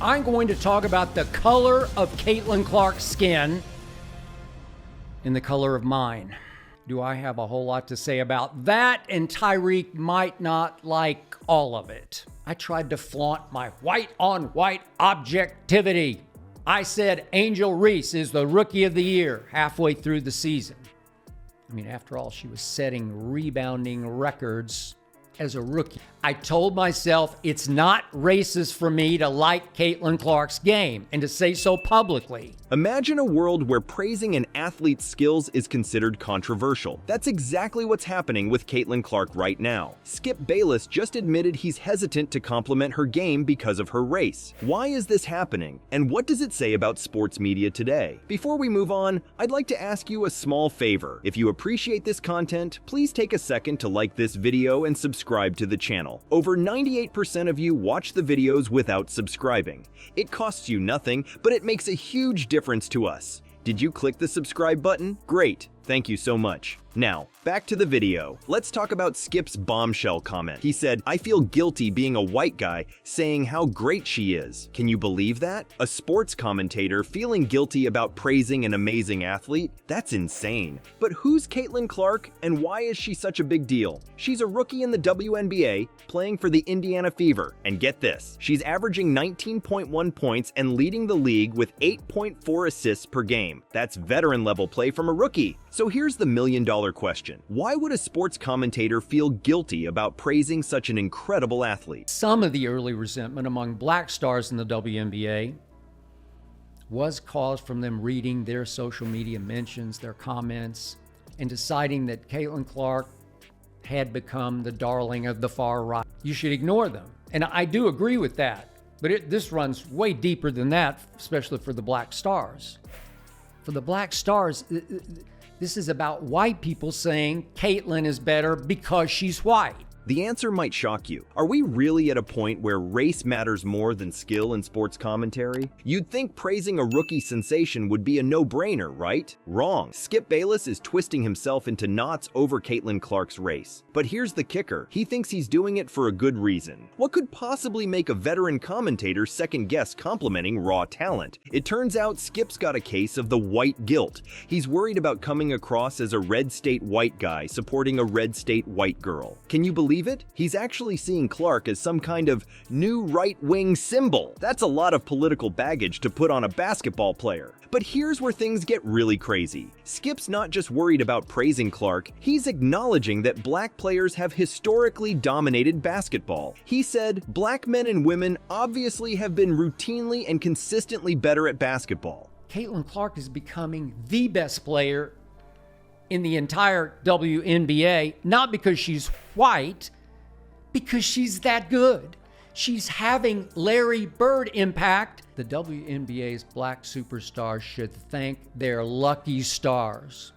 I'm going to talk about the color of Caitlin Clark's skin and the color of mine. Do I have a whole lot to say about that? And Tyreek might not like all of it. I tried to flaunt my white-on-white objectivity. I said Angel Reese is the Rookie of the Year halfway through the season. I mean, after all, she was setting rebounding records as a rookie. I told myself it's not racist for me to like Caitlin Clark's game and to say so publicly. Imagine a world where praising an athlete's skills is considered controversial. That's exactly what's happening with Caitlin Clark right now. Skip Bayless just admitted he's hesitant to compliment her game because of her race. Why is this happening? And what does it say about sports media today? Before we move on, I'd like to ask you a small favor. If you appreciate this content, please take a second to like this video and subscribe to the channel. Over 98% of you watch the videos without subscribing. It costs you nothing, but it makes a huge difference to us. Did you click the subscribe button? Great, thank you so much. Now, back to the video. Let's talk about Skip's bombshell comment. He said, "I feel guilty being a white guy saying how great she is." Can you believe that? A sports commentator feeling guilty about praising an amazing athlete? That's insane. But who's Caitlin Clark and why is she such a big deal? She's a rookie in the WNBA playing for the Indiana Fever. And get this, she's averaging 19.1 points and leading the league with 8.4 assists per game. That's veteran level play from a rookie. So here's the million-dollar question. Why would a sports commentator feel guilty about praising such an incredible athlete? Some of the early resentment among black stars in the WNBA was caused from them reading their social media mentions, their comments, and deciding that Caitlin Clark had become the darling of the far right. You should ignore them. And I do agree with that. But this runs way deeper than that, especially for the black stars. For the black stars, this is about white people saying Caitlin is better because she's white. The answer might shock you. Are we really at a point where race matters more than skill in sports commentary? You'd think praising a rookie sensation would be a no-brainer, right? Wrong. Skip Bayless is twisting himself into knots over Caitlin Clark's race. But here's the kicker. He thinks he's doing it for a good reason. What could possibly make a veteran commentator second-guess complimenting raw talent? It turns out Skip's got a case of the white guilt. He's worried about coming across as a red state white guy supporting a red state white girl. Can you believe it? He's actually seeing Clark as some kind of new right-wing symbol. That's a lot of political baggage to put on a basketball player. But here's where things get really crazy. Skip's not just worried about praising Clark, he's acknowledging that black players have historically dominated basketball. He said, "Black men and women obviously have been routinely and consistently better at basketball." Caitlin Clark is becoming the best player in the entire WNBA, not because she's white, because she's that good. She's having Larry Bird impact. The WNBA's black superstars should thank their lucky stars.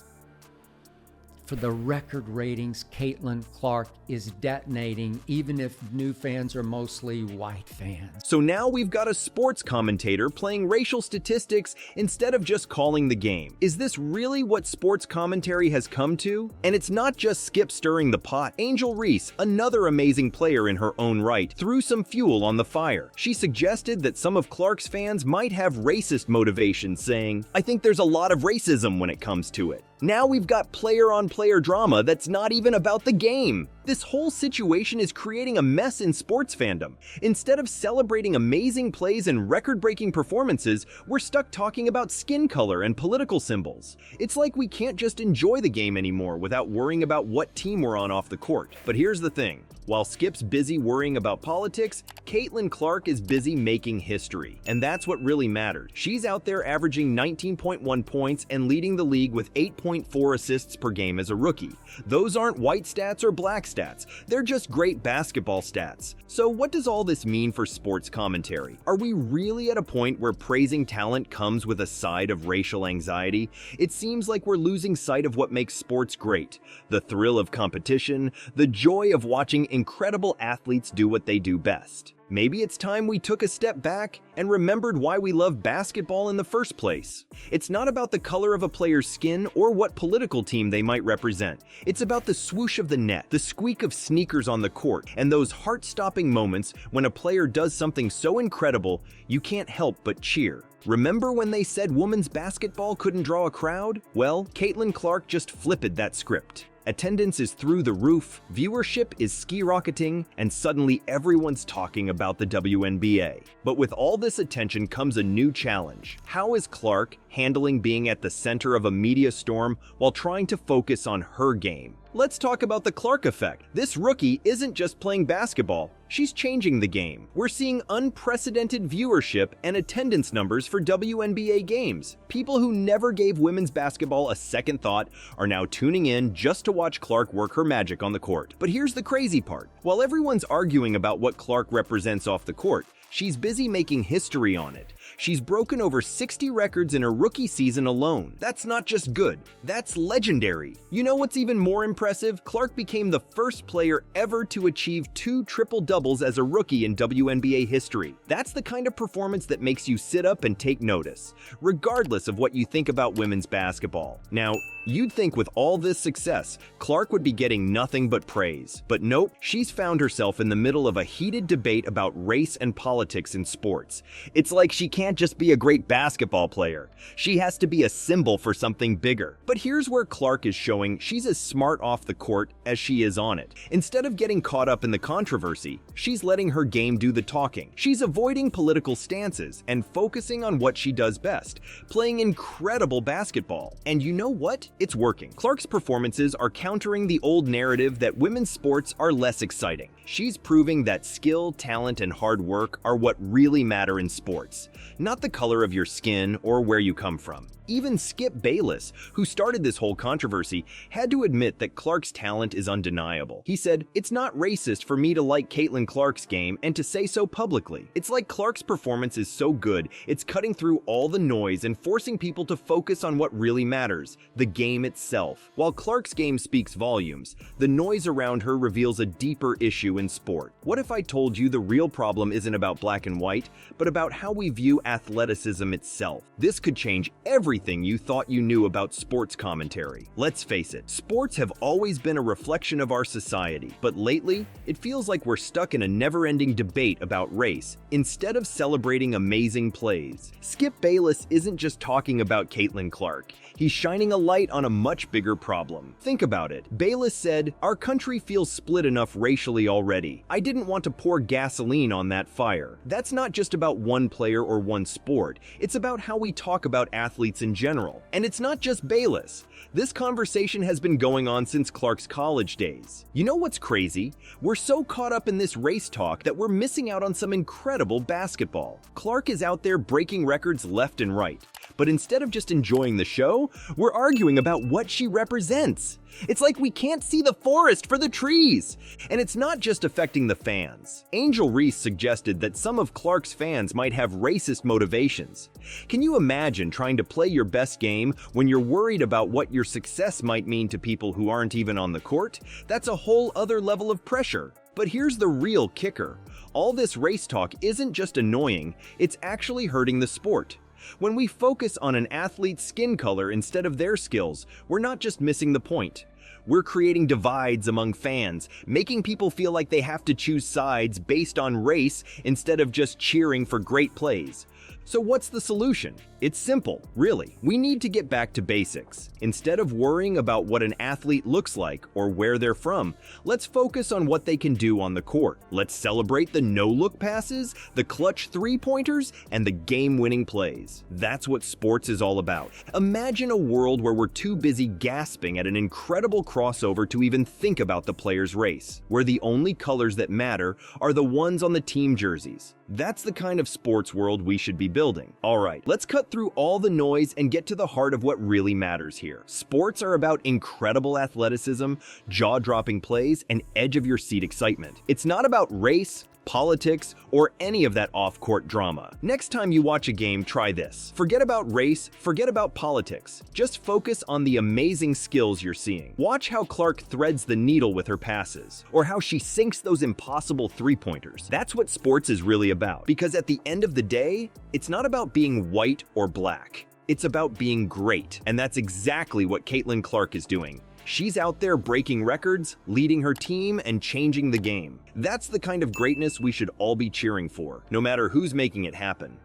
For the record ratings, Caitlin Clark is detonating, even if new fans are mostly white fans. So now we've got a sports commentator playing racial statistics instead of just calling the game. Is this really what sports commentary has come to? And it's not just Skip stirring the pot. Angel Reese, another amazing player in her own right, threw some fuel on the fire. She suggested that some of Clark's fans might have racist motivations, saying, "I think there's a lot of racism when it comes to it." Now we've got player-on-player drama that's not even about the game. This whole situation is creating a mess in sports fandom. Instead of celebrating amazing plays and record-breaking performances, we're stuck talking about skin color and political symbols. It's like we can't just enjoy the game anymore without worrying about what team we're on off the court. But here's the thing. While Skip's busy worrying about politics, Caitlin Clark is busy making history. And that's what really matters. She's out there averaging 19.1 points and leading the league with 8.4 assists per game as a rookie. Those aren't white stats or black stats. They're just great basketball stats. So what does all this mean for sports commentary? Are we really at a point where praising talent comes with a side of racial anxiety? It seems like we're losing sight of what makes sports great. The thrill of competition, the joy of watching incredible athletes do what they do best. Maybe it's time we took a step back and remembered why we love basketball in the first place. It's not about the color of a player's skin or what political team they might represent. It's about the swoosh of the net, the squeak of sneakers on the court, and those heart-stopping moments when a player does something so incredible you can't help but cheer. Remember when they said women's basketball couldn't draw a crowd? Well, Caitlin Clark just flipped that script. Attendance is through the roof, viewership is skyrocketing, and suddenly everyone's talking about the WNBA. But with all this attention comes a new challenge. How is Clark handling being at the center of a media storm while trying to focus on her game? Let's talk about the Clark effect. This rookie isn't just playing basketball, she's changing the game. We're seeing unprecedented viewership and attendance numbers for WNBA games. People who never gave women's basketball a second thought are now tuning in just to watch Clark work her magic on the court. But here's the crazy part. While everyone's arguing about what Clark represents off the court, she's busy making history on it. She's broken over 60 records in her rookie season alone. That's not just good, that's legendary. You know what's even more impressive? Clark became the first player ever to achieve 2 triple-doubles as a rookie in WNBA history. That's the kind of performance that makes you sit up and take notice, regardless of what you think about women's basketball. Now, you'd think with all this success, Clark would be getting nothing but praise. But nope, she's found herself in the middle of a heated debate about race and politics in sports. It's like she can't just be a great basketball player. She has to be a symbol for something bigger. But here's where Clark is showing she's as smart off the court as she is on it. Instead of getting caught up in the controversy, she's letting her game do the talking. She's avoiding political stances and focusing on what she does best, playing incredible basketball. And you know what? It's working. Clark's performances are countering the old narrative that women's sports are less exciting. She's proving that skill, talent, and hard work are what really matter in sports, not the color of your skin or where you come from. Even Skip Bayless, who started this whole controversy, had to admit that Clark's talent is undeniable. He said, "It's not racist for me to like Caitlin Clark's game and to say so publicly. It's like Clark's performance is so good, it's cutting through all the noise and forcing people to focus on what really matters, the game itself." While Clark's game speaks volumes, the noise around her reveals a deeper issue in sport. What if I told you the real problem isn't about black and white, but about how we view athleticism itself? This could change everything you thought you knew about sports commentary. Let's face it, sports have always been a reflection of our society, but lately, it feels like we're stuck in a never-ending debate about race instead of celebrating amazing plays. Skip Bayless isn't just talking about Caitlin Clark. He's shining a light on a much bigger problem. Think about it. Bayless said, "Our country feels split enough racially already. I didn't want to pour gasoline on that fire." That's not just about one player or one sport. It's about how we talk about athletes in general. And it's not just Bayless. This conversation has been going on since Clark's college days. You know what's crazy? We're so caught up in this race talk that we're missing out on some incredible basketball. Clark is out there breaking records left and right. But instead of just enjoying the show, we're arguing about what she represents. It's like we can't see the forest for the trees. And it's not just affecting the fans. Angel Reese suggested that some of Clark's fans might have racist motivations. Can you imagine trying to play your best game when you're worried about what your success might mean to people who aren't even on the court? That's a whole other level of pressure. But here's the real kicker. All this race talk isn't just annoying, it's actually hurting the sport. When we focus on an athlete's skin color instead of their skills, we're not just missing the point. We're creating divides among fans, making people feel like they have to choose sides based on race instead of just cheering for great plays. So what's the solution? It's simple, really. We need to get back to basics. Instead of worrying about what an athlete looks like or where they're from, let's focus on what they can do on the court. Let's celebrate the no-look passes, the clutch three-pointers, and the game-winning plays. That's what sports is all about. Imagine a world where we're too busy gasping at an incredible crossover to even think about the player's race, where the only colors that matter are the ones on the team jerseys. That's the kind of sports world we should be building. All right, let's cut through all the noise and get to the heart of what really matters here. Sports are about incredible athleticism, jaw-dropping plays, and edge-of-your-seat excitement. It's not about race, politics, or any of that off-court drama. Next time you watch a game, try this. Forget about race, forget about politics. Just focus on the amazing skills you're seeing. Watch how Clark threads the needle with her passes, or how she sinks those impossible three-pointers. That's what sports is really about, because at the end of the day, it's not about being white or black. It's about being great, and that's exactly what Caitlin Clark is doing. She's out there breaking records, leading her team, and changing the game. That's the kind of greatness we should all be cheering for, no matter who's making it happen.